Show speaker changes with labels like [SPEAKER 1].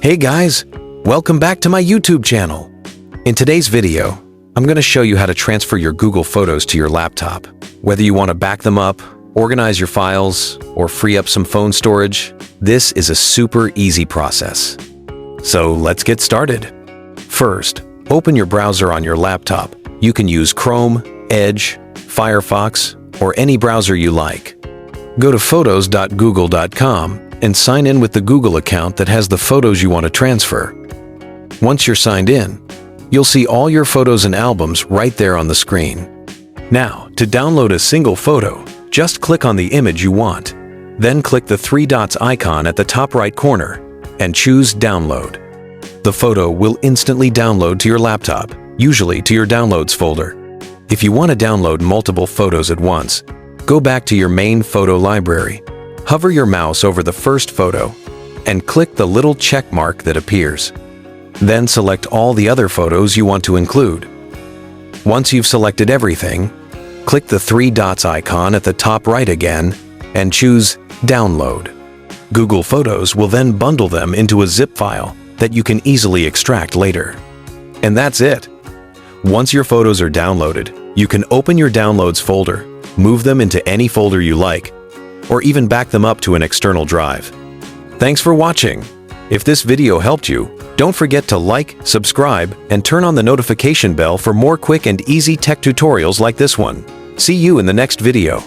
[SPEAKER 1] Hey guys, welcome back to my YouTube channel. In today's video, I'm going to show you how to transfer your Google Photos to your laptop. Whether you want to back them up, organize your files, or free up some phone storage, this is a super easy process. So let's get started. First, open your browser on your laptop. You can use Chrome, Edge, Firefox, or any browser you like. Go to photos.google.com and sign in with the Google account that has the photos you want to transfer. Once you're signed in, you'll see all your photos and albums right there on the screen. Now, to download a single photo, just click on the image you want. Then click the three dots icon at the top right corner and choose Download. The photo will instantly download to your laptop, usually to your Downloads folder. If you want to download multiple photos at once, go back to your main photo library. Hover your mouse over the first photo and click the little check mark that appears. Then select all the other photos you want to include. Once you've selected everything, click the three dots icon at the top right again and choose Download. Google Photos will then bundle them into a zip file that you can easily extract later. And that's it. Once your photos are downloaded, you can open your Downloads folder, move them into any folder you like, or even back them up to an external drive. Thanks for watching. If this video helped you, don't forget to like, subscribe, and turn on the notification bell for more quick and easy tech tutorials like this one. See you in the next video.